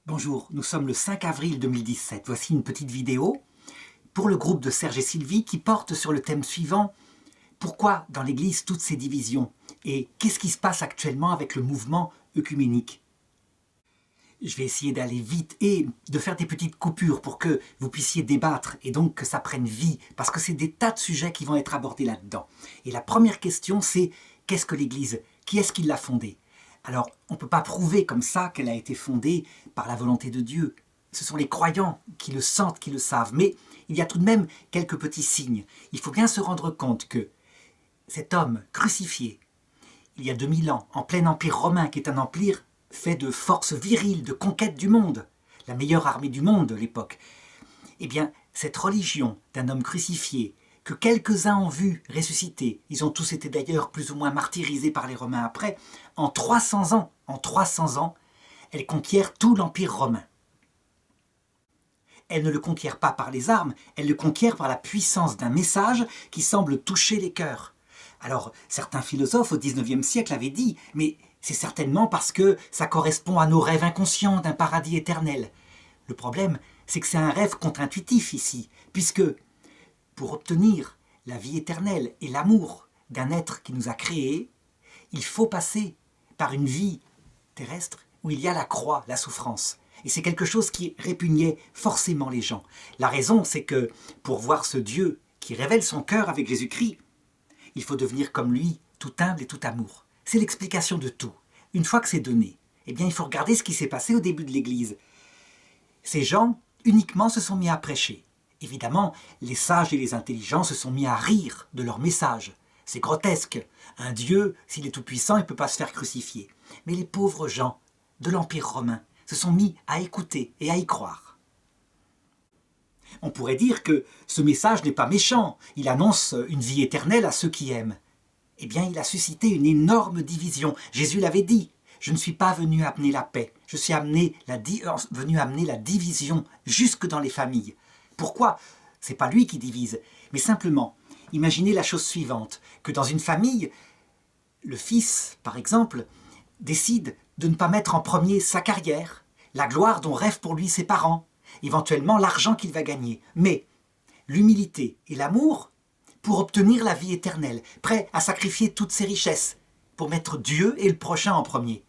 Bonjour, nous sommes le 5 avril 2017. Voici une petite vidéo pour le groupe de Serge et Sylvie qui porte sur le thème suivant: pourquoi dans l'Église toutes ces divisions? Et qu'est-ce qui se passe actuellement avec le mouvement œcuménique? Je vais essayer d'aller vite et de faire des petites coupures pour que vous puissiez débattre et donc que ça prenne vie, parce que c'est des tas de sujets qui vont être abordés là-dedans. Et la première question, c'est: qu'est-ce que l'Église? Qui est-ce qui l'a fondée? Alors, on ne peut pas prouver comme ça qu'elle a été fondée par la volonté de Dieu. Ce sont les croyants qui le sentent, qui le savent. Mais il y a tout de même quelques petits signes. Il faut bien se rendre compte que cet homme crucifié, il y a 2000 ans, en plein empire romain, qui est un empire fait de forces viriles, de conquête du monde, la meilleure armée du monde de l'époque, eh bien, cette religion d'un homme crucifié, que quelques-uns ont vu ressusciter, ils ont tous été d'ailleurs plus ou moins martyrisés par les Romains après, en 300 ans, elle conquiert tout l'Empire romain. Elle ne le conquiert pas par les armes, elle le conquiert par la puissance d'un message qui semble toucher les cœurs. Alors, certains philosophes au XIXe siècle avaient dit, mais c'est certainement parce que ça correspond à nos rêves inconscients d'un paradis éternel. Le problème, c'est que c'est un rêve contre-intuitif ici, puisque pour obtenir la vie éternelle et l'amour d'un être qui nous a créés, il faut passer par une vie terrestre où il y a la croix, la souffrance. Et c'est quelque chose qui répugnait forcément les gens. La raison, c'est que pour voir ce Dieu qui révèle son cœur avec Jésus-Christ, il faut devenir comme lui, tout humble et tout amour. C'est l'explication de tout. Une fois que c'est donné, eh bien, il faut regarder ce qui s'est passé au début de l'Église. Ces gens uniquement se sont mis à prêcher. Évidemment, les sages et les intelligents se sont mis à rire de leur message. C'est grotesque. Un Dieu, s'il est tout-puissant, il ne peut pas se faire crucifier. Mais les pauvres gens de l'Empire romain se sont mis à écouter et à y croire. On pourrait dire que ce message n'est pas méchant. Il annonce une vie éternelle à ceux qui aiment. Eh bien, il a suscité une énorme division. Jésus l'avait dit. Je ne suis pas venu amener la paix. Je suis venu amener la division jusque dans les familles. Pourquoi? C'est pas lui qui divise, mais simplement, imaginez la chose suivante, que dans une famille, le fils, par exemple, décide de ne pas mettre en premier sa carrière, la gloire dont rêvent pour lui ses parents, éventuellement l'argent qu'il va gagner, mais l'humilité et l'amour pour obtenir la vie éternelle, prêt à sacrifier toutes ses richesses pour mettre Dieu et le prochain en premier.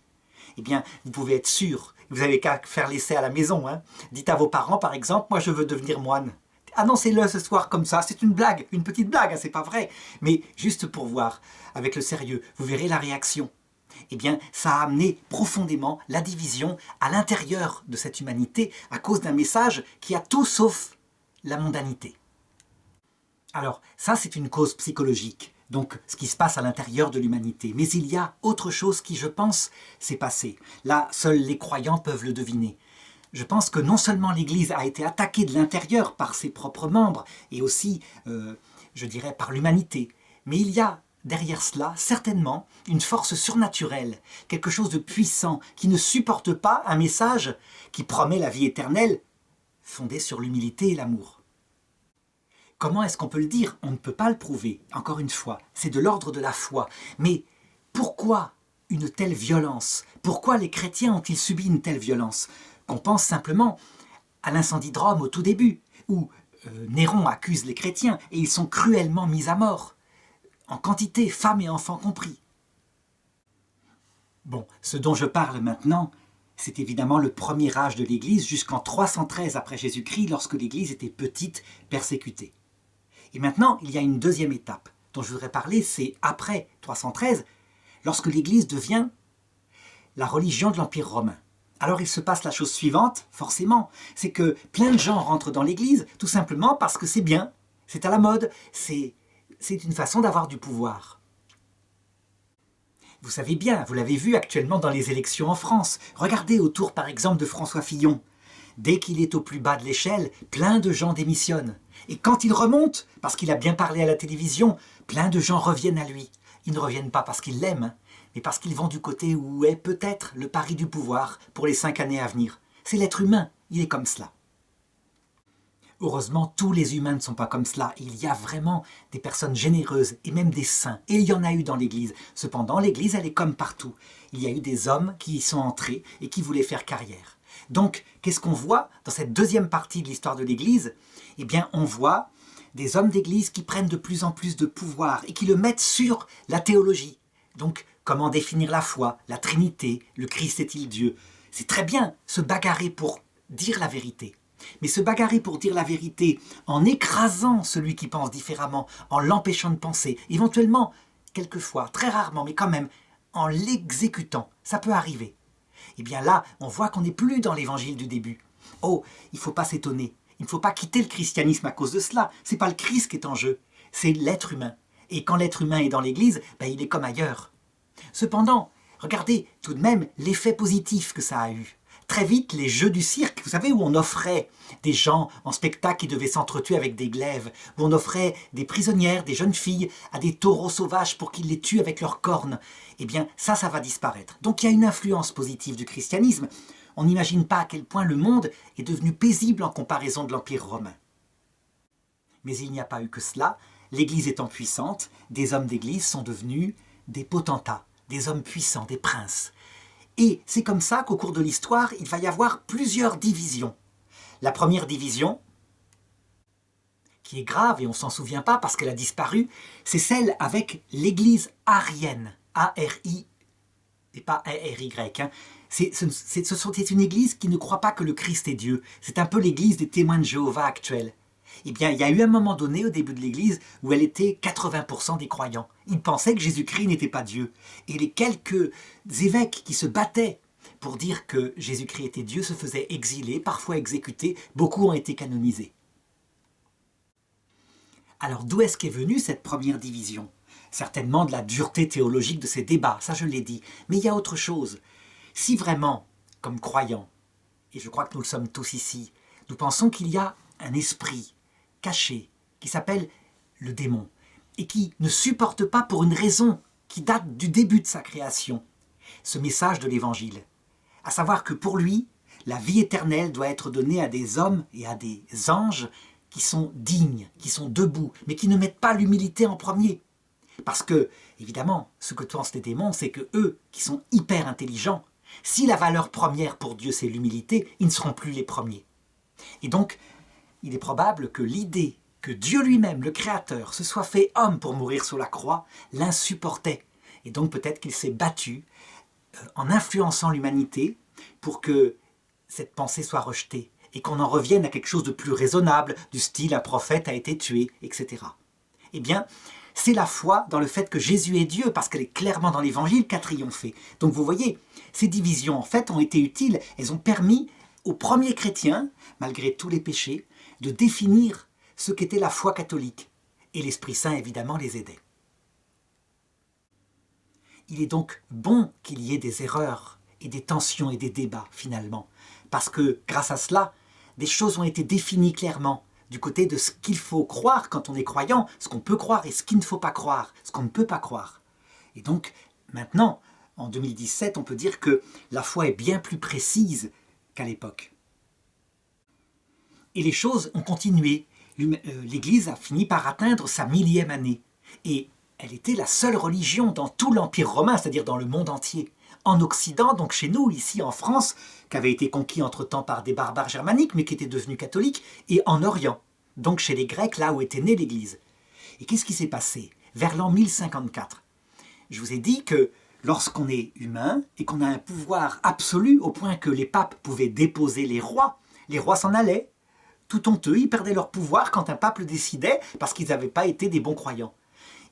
Eh bien, vous pouvez être sûr, vous n'avez qu'à faire l'essai à la maison. Dites à vos parents, par exemple, moi je veux devenir moine. Annoncez-le ce soir comme ça, c'est une blague, une petite blague, c'est pas vrai. Mais juste pour voir, avec le sérieux, vous verrez la réaction. Eh bien, ça a amené profondément la division à l'intérieur de cette humanité à cause d'un message qui a tout sauf la mondanité. Alors, ça c'est une cause psychologique. Donc, ce qui se passe à l'intérieur de l'humanité. Mais il y a autre chose qui, je pense, s'est passé. Là, seuls les croyants peuvent le deviner. Je pense que non seulement l'Église a été attaquée de l'intérieur par ses propres membres, et aussi, je dirais, par l'humanité, mais il y a derrière cela, certainement, une force surnaturelle, quelque chose de puissant, qui ne supporte pas un message qui promet la vie éternelle, fondée sur l'humilité et l'amour. Comment est-ce qu'on peut le dire? On ne peut pas le prouver. Encore une fois, c'est de l'ordre de la foi. Mais pourquoi une telle violence? Pourquoi les chrétiens ont-ils subi une telle violence? Qu'on pense simplement à l'incendie de Rome au tout début, où Néron accuse les chrétiens et ils sont cruellement mis à mort, en quantité, femmes et enfants compris. Bon, ce dont je parle maintenant, c'est évidemment le premier âge de l'Église jusqu'en 313 après Jésus-Christ, lorsque l'Église était petite, persécutée. Et maintenant, il y a une deuxième étape dont je voudrais parler, c'est après 313, lorsque l'Église devient la religion de l'Empire romain. Alors il se passe la chose suivante, forcément, c'est que plein de gens rentrent dans l'Église tout simplement parce que c'est bien, c'est à la mode, c'est une façon d'avoir du pouvoir. Vous savez bien, vous l'avez vu actuellement dans les élections en France. Regardez autour par exemple de François Fillon. Dès qu'il est au plus bas de l'échelle, plein de gens démissionnent. Et quand il remonte, parce qu'il a bien parlé à la télévision, plein de gens reviennent à lui. Ils ne reviennent pas parce qu'ils l'aiment, mais parce qu'ils vont du côté où est peut-être le pari du pouvoir pour les 5 années à venir. C'est l'être humain, il est comme cela. Heureusement, tous les humains ne sont pas comme cela. Il y a vraiment des personnes généreuses et même des saints. Et il y en a eu dans l'Église. Cependant, l'Église, elle est comme partout. Il y a eu des hommes qui y sont entrés et qui voulaient faire carrière. Donc, qu'est-ce qu'on voit dans cette deuxième partie de l'histoire de l'Église? Eh bien, on voit des hommes d'Église qui prennent de plus en plus de pouvoir et qui le mettent sur la théologie. Donc, comment définir la foi, la Trinité, le Christ est-il Dieu? C'est très bien se bagarrer pour dire la vérité. Mais se bagarrer pour dire la vérité en écrasant celui qui pense différemment, en l'empêchant de penser, éventuellement, quelquefois, très rarement, mais quand même, en l'exécutant, ça peut arriver. Eh bien là, on voit qu'on n'est plus dans l'évangile du début. Oh, il ne faut pas s'étonner. Il ne faut pas quitter le christianisme à cause de cela. Ce n'est pas le Christ qui est en jeu, c'est l'être humain. Et quand l'être humain est dans l'Église, il est comme ailleurs. Cependant, regardez tout de même l'effet positif que ça a eu. Très vite, les jeux du cirque, vous savez, où on offrait des gens en spectacle qui devaient s'entretuer avec des glaives, où on offrait des prisonnières, des jeunes filles, à des taureaux sauvages pour qu'ils les tuent avec leurs cornes, eh bien, ça va disparaître. Donc il y a une influence positive du christianisme. On n'imagine pas à quel point le monde est devenu paisible en comparaison de l'Empire romain. Mais il n'y a pas eu que cela. L'Église étant puissante, des hommes d'Église sont devenus des potentats, des hommes puissants, des princes. Et c'est comme ça qu'au cours de l'histoire, il va y avoir plusieurs divisions. La première division, qui est grave et on ne s'en souvient pas parce qu'elle a disparu, c'est celle avec l'Église arienne, A-R-I, et pas A-R-Y. C'est une Église qui ne croit pas que le Christ est Dieu. C'est un peu l'Église des témoins de Jéhovah actuels. Eh bien, il y a eu un moment donné, au début de l'Église, où elle était 80% des croyants. Ils pensaient que Jésus-Christ n'était pas Dieu. Et les quelques évêques qui se battaient pour dire que Jésus-Christ était Dieu se faisaient exiler, parfois exécuter. Beaucoup ont été canonisés. Alors, d'où est-ce qu'est venue cette première division? Certainement de la dureté théologique de ces débats, ça je l'ai dit. Mais il y a autre chose. Si vraiment, comme croyants, et je crois que nous le sommes tous ici, nous pensons qu'il y a un esprit caché, qui s'appelle le démon, et qui ne supporte pas pour une raison qui date du début de sa création, ce message de l'Évangile, à savoir que pour lui, la vie éternelle doit être donnée à des hommes et à des anges qui sont dignes, qui sont debout, mais qui ne mettent pas l'humilité en premier. Parce que, évidemment, ce que pensent les démons, c'est que eux, qui sont hyper intelligents, si la valeur première pour Dieu c'est l'humilité, ils ne seront plus les premiers. Et donc, il est probable que l'idée que Dieu lui-même, le Créateur, se soit fait homme pour mourir sur la croix, l'insupportait. Et donc peut-être qu'il s'est battu en influençant l'humanité pour que cette pensée soit rejetée et qu'on en revienne à quelque chose de plus raisonnable, du style un prophète a été tué, etc. Eh bien, c'est la foi dans le fait que Jésus est Dieu, parce qu'elle est clairement dans l'Évangile qu'a triomphé. Donc vous voyez, ces divisions en fait ont été utiles, elles ont permis aux premiers chrétiens, malgré tous les péchés, de définir ce qu'était la foi catholique. Et l'Esprit Saint, évidemment, les aidait. Il est donc bon qu'il y ait des erreurs et des tensions et des débats, finalement. Parce que, grâce à cela, des choses ont été définies clairement du côté de ce qu'il faut croire quand on est croyant, ce qu'on peut croire et ce qu'il ne faut pas croire, ce qu'on ne peut pas croire. Et donc, maintenant, en 2017, on peut dire que la foi est bien plus précise qu'à l'époque. Et les choses ont continué. L'Église a fini par atteindre sa 1000e année. Et elle était la seule religion dans tout l'Empire romain, c'est-à-dire dans le monde entier. En Occident, donc chez nous, ici en France, qui avait été conquis entre-temps par des barbares germaniques, mais qui étaient devenus catholiques, et en Orient, donc chez les Grecs, là où était née l'Église. Et qu'est-ce qui s'est passé vers l'an 1054? Je vous ai dit que lorsqu'on est humain et qu'on a un pouvoir absolu au point que les papes pouvaient déposer les rois s'en allaient. Tout honteux, ils perdaient leur pouvoir quand un pape le décidait parce qu'ils n'avaient pas été des bons croyants.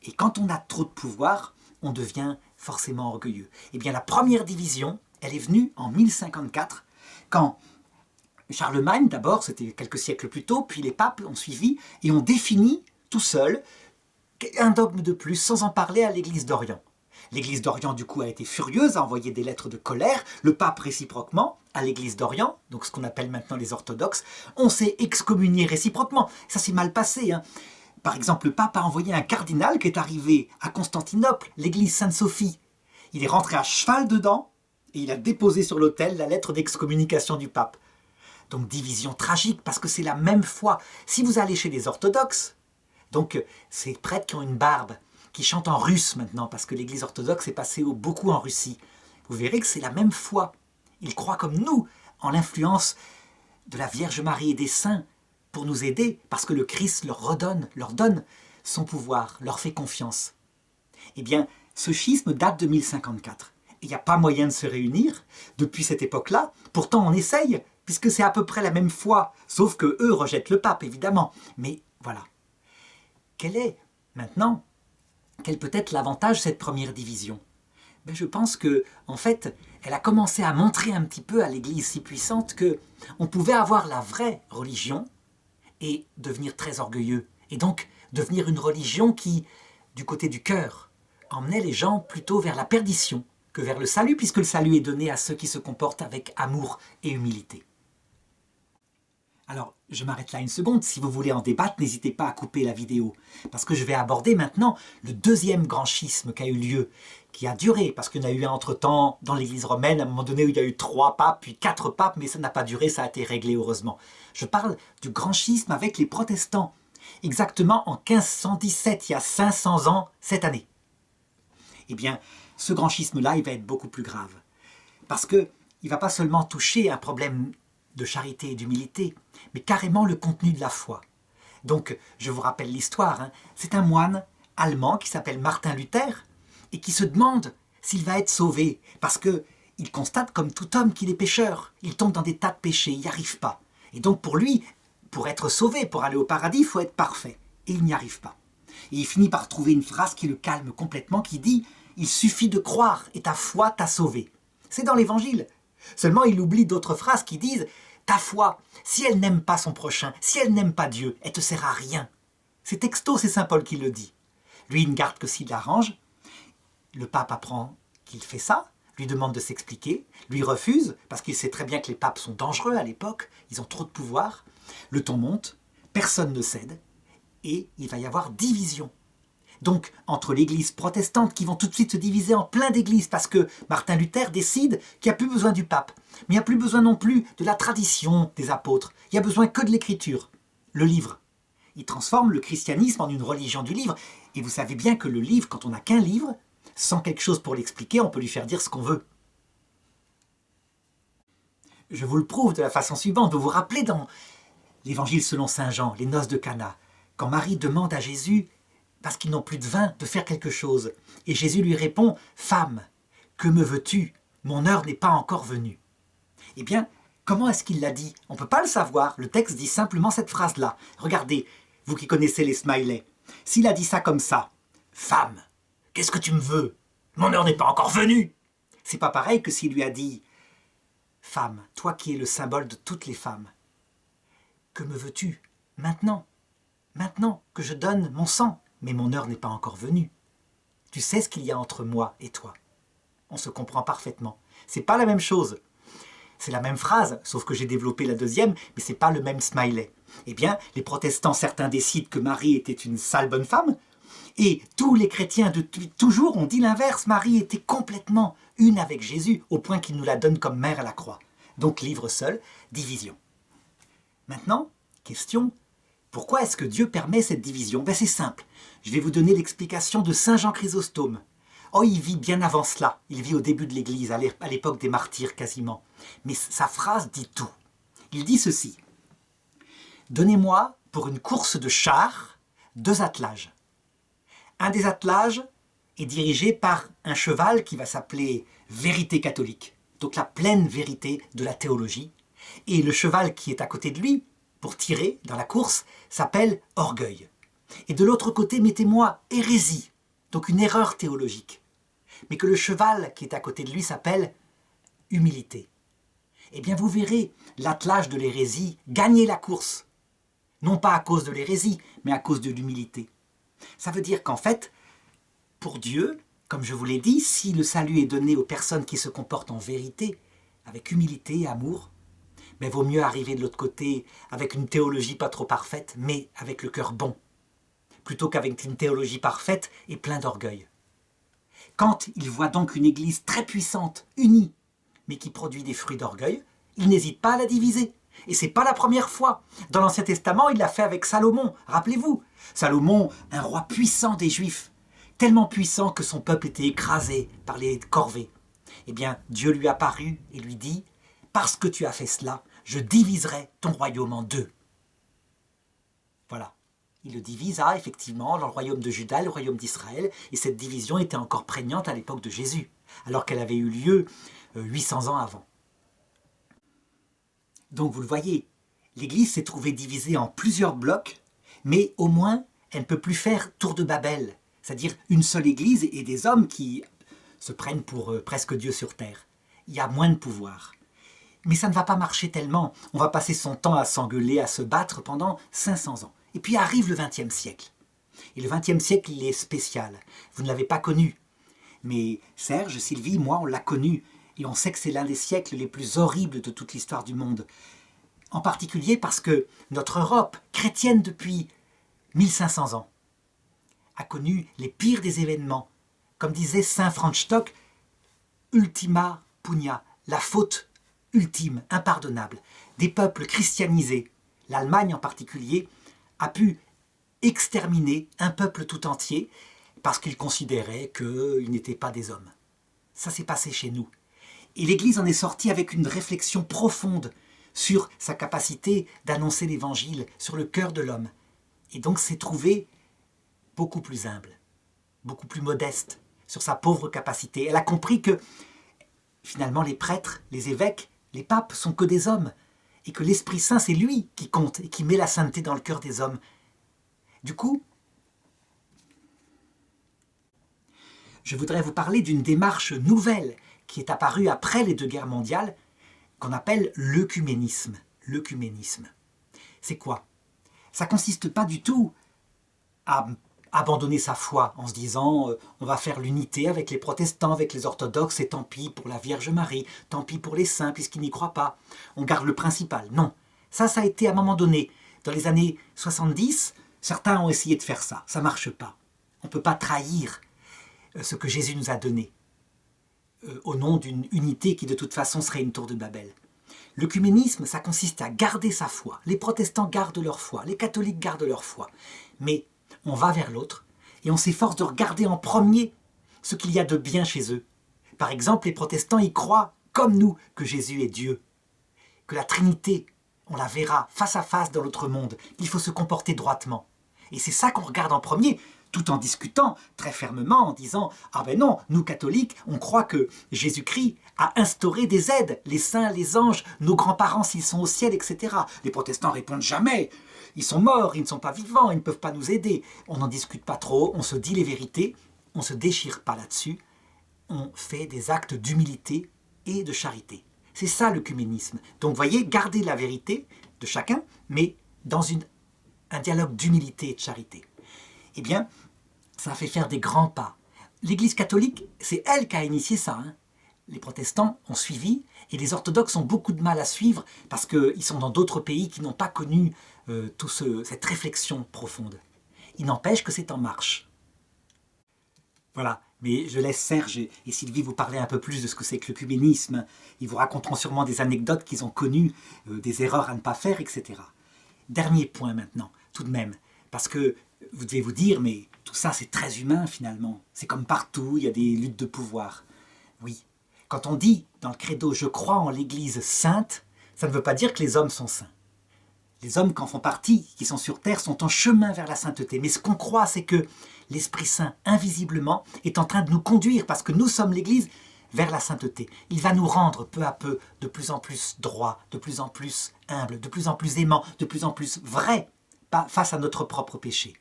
Et quand on a trop de pouvoir, on devient forcément orgueilleux. Eh bien, la première division, elle est venue en 1054, quand Charlemagne, d'abord, c'était quelques siècles plus tôt, puis les papes ont suivi et ont défini tout seul un dogme de plus, sans en parler à l'Église d'Orient. L'Église d'Orient, du coup, a été furieuse, a envoyé des lettres de colère, le pape réciproquement, à l'Église d'Orient, donc ce qu'on appelle maintenant les orthodoxes, on s'est excommunié réciproquement. Ça s'est mal passé, hein. Par exemple, le pape a envoyé un cardinal qui est arrivé à Constantinople, l'église Sainte-Sophie. Il est rentré à cheval dedans et il a déposé sur l'autel la lettre d'excommunication du pape. Donc division tragique parce que c'est la même foi. Si vous allez chez les orthodoxes, donc ces prêtres qui ont une barbe, qui chantent en russe maintenant parce que l'église orthodoxe est passée beaucoup en Russie, vous verrez que c'est la même foi. Ils croient comme nous en l'influence de la Vierge Marie et des saints pour nous aider, parce que le Christ leur donne son pouvoir, leur fait confiance. Eh bien, ce schisme date de 1054. Il n'y a pas moyen de se réunir depuis cette époque-là. Pourtant, on essaye, puisque c'est à peu près la même foi, sauf que eux rejettent le pape, évidemment. Mais voilà. Quel peut être l'avantage de cette première division? Je pense que, en fait, elle a commencé à montrer un petit peu à l'Église si puissante que on pouvait avoir la vraie religion et devenir très orgueilleux. Et donc, devenir une religion qui, du côté du cœur, emmenait les gens plutôt vers la perdition que vers le salut, puisque le salut est donné à ceux qui se comportent avec amour et humilité. Alors, je m'arrête là une seconde. Si vous voulez en débattre, n'hésitez pas à couper la vidéo. Parce que je vais aborder maintenant le deuxième grand schisme qui a eu lieu, qui a duré, parce qu'il y en a eu un entre-temps dans l'Église romaine, à un moment donné où il y a eu 3 papes, puis 4 papes, mais ça n'a pas duré, ça a été réglé heureusement. Je parle du grand schisme avec les protestants, exactement en 1517, il y a 500 ans cette année. Eh bien, ce grand schisme-là, il va être beaucoup plus grave. Parce qu'il ne va pas seulement toucher un problème de charité et d'humilité, mais carrément le contenu de la foi. Donc, je vous rappelle l'histoire, c'est un moine allemand qui s'appelle Martin Luther et qui se demande s'il va être sauvé, parce qu'il constate comme tout homme qu'il est pécheur, il tombe dans des tas de péchés, il n'y arrive pas. Et donc pour lui, pour être sauvé, pour aller au paradis, il faut être parfait, et il n'y arrive pas. Et il finit par trouver une phrase qui le calme complètement, qui dit « Il suffit de croire et ta foi t'a sauvé ». C'est dans l'Évangile. Seulement il oublie d'autres phrases qui disent « Ta foi, si elle n'aime pas son prochain, si elle n'aime pas Dieu, elle te sert à rien ». C'est texto, c'est saint Paul qui le dit. Lui, il ne garde que s'il l'arrange. Le pape apprend qu'il fait ça, lui demande de s'expliquer, lui refuse, parce qu'il sait très bien que les papes sont dangereux à l'époque, ils ont trop de pouvoir. Le ton monte, personne ne cède, et il va y avoir division. Donc, entre l'église protestante, qui vont tout de suite se diviser en plein d'églises, parce que Martin Luther décide qu'il n'y a plus besoin du pape, mais il n'y a plus besoin non plus de la tradition des apôtres, il n'y a besoin que de l'écriture, le livre. Il transforme le christianisme en une religion du livre, et vous savez bien que le livre, quand on n'a qu'un livre, sans quelque chose pour l'expliquer, on peut lui faire dire ce qu'on veut. Je vous le prouve de la façon suivante. Vous vous rappelez dans l'Évangile selon saint Jean, les noces de Cana, quand Marie demande à Jésus, parce qu'ils n'ont plus de vin, de faire quelque chose. Et Jésus lui répond, « Femme, que me veux-tu? Mon heure n'est pas encore venue. » Eh bien, comment est-ce qu'il l'a dit? On ne peut pas le savoir. Le texte dit simplement cette phrase-là. Regardez, vous qui connaissez les smileys. S'il a dit ça comme ça, « Femme, qu'est-ce que tu me veux? Mon heure n'est pas encore venue. » C'est pas pareil que s'il lui a dit « Femme, toi qui es le symbole de toutes les femmes, que me veux-tu maintenant? Maintenant que je donne mon sang, mais mon heure n'est pas encore venue. Tu sais ce qu'il y a entre moi et toi. » On se comprend parfaitement. C'est pas la même chose. C'est la même phrase, sauf que j'ai développé la deuxième, mais c'est pas le même smiley. Eh bien, les protestants, certains décident que Marie était une sale bonne femme, et tous les chrétiens depuis toujours ont dit l'inverse. Marie était complètement une avec Jésus, au point qu'il nous la donne comme mère à la croix. Donc livre seul, division. Maintenant, question, pourquoi est-ce que Dieu permet cette division? C'est simple, je vais vous donner l'explication de saint Jean Chrysostome. Oh, il vit bien avant cela, il vit au début de l'Église, à l'époque des martyrs quasiment. Mais sa phrase dit tout. Il dit ceci, « Donnez-moi pour une course de chars 2 attelages. Un des attelages est dirigé par un cheval qui va s'appeler Vérité catholique, donc la pleine vérité de la théologie. Et le cheval qui est à côté de lui, pour tirer dans la course, s'appelle Orgueil. Et de l'autre côté, mettez-moi Hérésie, donc une erreur théologique. Mais que le cheval qui est à côté de lui s'appelle Humilité. Eh bien vous verrez l'attelage de l'hérésie gagner la course. Non pas à cause de l'hérésie, mais à cause de l'humilité. Ça veut dire qu'en fait, pour Dieu, comme je vous l'ai dit, si le salut est donné aux personnes qui se comportent en vérité, avec humilité et amour, mais vaut mieux arriver de l'autre côté avec une théologie pas trop parfaite, mais avec le cœur bon, plutôt qu'avec une théologie parfaite et plein d'orgueil. Quand il voit donc une église très puissante, unie, mais qui produit des fruits d'orgueil, il n'hésite pas à la diviser. Et c'est pas la première fois. Dans l'Ancien Testament, il l'a fait avec Salomon. Rappelez-vous, Salomon, un roi puissant des Juifs, tellement puissant que son peuple était écrasé par les corvées. Eh bien, Dieu lui apparut et lui dit « parce que tu as fait cela, je diviserai ton royaume en deux. Voilà. Il le divisa effectivement dans le royaume de Juda et le royaume d'Israël, et cette division était encore prégnante à l'époque de Jésus, alors qu'elle avait eu lieu 800 ans avant. Donc vous le voyez, l'Église s'est trouvée divisée en plusieurs blocs, mais au moins elle ne peut plus faire tour de Babel, c'est-à-dire une seule Église et des hommes qui se prennent pour presque Dieu sur terre. Il y a moins de pouvoir. Mais ça ne va pas marcher tellement. On va passer son temps à s'engueuler, à se battre pendant 500 ans. Et puis arrive le XXe siècle. Et le XXe siècle, il est spécial. Vous ne l'avez pas connu. Mais Serge, Sylvie, moi, on l'a connu. Et on sait que c'est l'un des siècles les plus horribles de toute l'histoire du monde. En particulier parce que notre Europe, chrétienne depuis 1500 ans, a connu les pires des événements. Comme disait saint Franz Stock, ultima pugna, la faute ultime, impardonnable, des peuples christianisés, l'Allemagne en particulier, a pu exterminer un peuple tout entier parce qu'il considérait qu'ils n'étaient pas des hommes. Ça s'est passé chez nous. Et l'Église en est sortie avec une réflexion profonde sur sa capacité d'annoncer l'Évangile, sur le cœur de l'homme. Et donc s'est trouvée beaucoup plus humble, beaucoup plus modeste sur sa pauvre capacité. Elle a compris que finalement les prêtres, les évêques, les papes sont que des hommes et que l'Esprit Saint c'est lui qui compte et qui met la sainteté dans le cœur des hommes. Du coup, je voudrais vous parler d'une démarche nouvelle qui est apparue après les 2 guerres mondiales, qu'on appelle l'œcuménisme. L'œcuménisme. C'est quoi? Ça ne consiste pas du tout à abandonner sa foi en se disant on va faire l'unité avec les protestants, avec les orthodoxes, et tant pis pour la Vierge Marie, tant pis pour les saints puisqu'ils n'y croient pas. On garde le principal. Non. Ça a été à un moment donné. Dans les années 70, certains ont essayé de faire ça. Ça ne marche pas. On ne peut pas trahir ce que Jésus nous a donné au nom d'une unité qui de toute façon serait une tour de Babel. L'œcuménisme, ça consiste à garder sa foi. Les protestants gardent leur foi, les catholiques gardent leur foi. Mais on va vers l'autre et on s'efforce de regarder en premier ce qu'il y a de bien chez eux. Par exemple, les protestants y croient, comme nous, que Jésus est Dieu, que la Trinité, on la verra face à face dans l'autre monde, qu'il faut se comporter droitement. Et c'est ça qu'on regarde en premier, tout en discutant très fermement, en disant « Ah ben non, nous catholiques, on croit que Jésus-Christ a instauré des aides, les saints, les anges, nos grands-parents s'ils sont au ciel, etc. » Les protestants répondent jamais. Ils sont morts, ils ne sont pas vivants, ils ne peuvent pas nous aider. On n'en discute pas trop, on se dit les vérités, on ne se déchire pas là-dessus, on fait des actes d'humilité et de charité. C'est ça l'œcuménisme. Donc vous voyez, garder la vérité de chacun, mais dans un dialogue d'humilité et de charité. Eh bien, ça a fait faire des grands pas. L'Église catholique, c'est elle qui a initié ça. Hein. Les protestants ont suivi et les orthodoxes ont beaucoup de mal à suivre parce qu'ils sont dans d'autres pays qui n'ont pas connu cette réflexion profonde. Il n'empêche que c'est en marche. Voilà, mais je laisse Serge et Sylvie vous parler un peu plus de ce que c'est que l'œcuménisme. Ils vous raconteront sûrement des anecdotes qu'ils ont connues, des erreurs à ne pas faire, etc. Dernier point maintenant, tout de même, parce que vous devez vous dire, mais tout ça c'est très humain finalement. C'est comme partout, il y a des luttes de pouvoir. Oui, quand on dit dans le credo « je crois en l'Église sainte », ça ne veut pas dire que les hommes sont saints. Les hommes qui en font partie, qui sont sur terre, sont en chemin vers la sainteté. Mais ce qu'on croit, c'est que l'Esprit Saint, invisiblement, est en train de nous conduire, parce que nous sommes l'Église, vers la sainteté. Il va nous rendre peu à peu de plus en plus droits, de plus en plus humbles, de plus en plus aimants, de plus en plus vrais face à notre propre péché.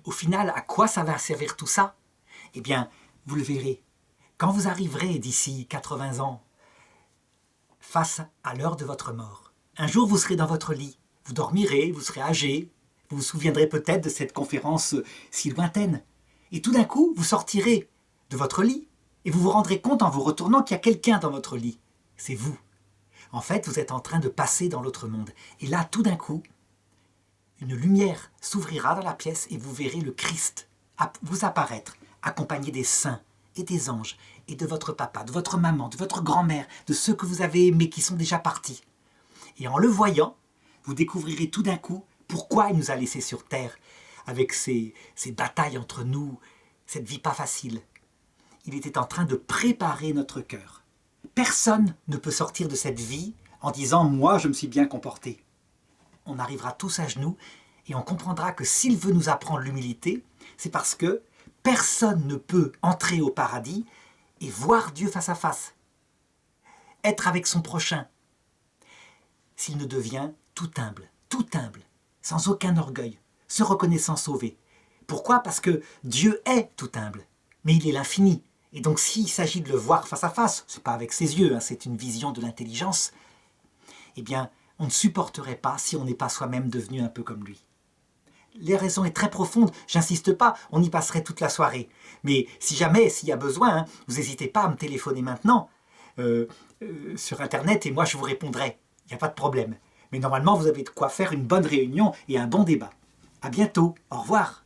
Au final, à quoi ça va servir tout ça? Eh bien, vous le verrez. Quand vous arriverez d'ici 80 ans, face à l'heure de votre mort, un jour vous serez dans votre lit, vous dormirez, vous serez âgé, vous vous souviendrez peut-être de cette conférence si lointaine. Et tout d'un coup, vous sortirez de votre lit et vous vous rendrez compte en vous retournant qu'il y a quelqu'un dans votre lit. C'est vous. En fait, vous êtes en train de passer dans l'autre monde. Et là, tout d'un coup, une lumière s'ouvrira dans la pièce et vous verrez le Christ vous apparaître, accompagné des saints et des anges, et de votre papa, de votre maman, de votre grand-mère, de ceux que vous avez aimés qui sont déjà partis. Et en le voyant, vous découvrirez tout d'un coup pourquoi il nous a laissés sur terre, avec ces batailles entre nous, cette vie pas facile. il était en train de préparer notre cœur. Personne ne peut sortir de cette vie en disant « moi, je me suis bien comporté ». On arrivera tous à genoux et on comprendra que s'il veut nous apprendre l'humilité, c'est parce que personne ne peut entrer au paradis et voir Dieu face à face, être avec son prochain, s'il ne devient tout humble, sans aucun orgueil, se reconnaissant sauvé. Pourquoi? Parce que Dieu est tout humble, mais il est l'infini. Et donc s'il s'agit de le voir face à face, ce n'est pas avec ses yeux, c'est une vision de l'intelligence, eh bien, on ne supporterait pas si on n'est pas soi-même devenu un peu comme lui. La raison est très profonde, j'insiste pas, on y passerait toute la soirée. Mais si jamais, s'il y a besoin, vous n'hésitez pas à me téléphoner maintenant sur Internet et moi je vous répondrai. Il n'y a pas de problème. Mais normalement, vous avez de quoi faire une bonne réunion et un bon débat. À bientôt, au revoir.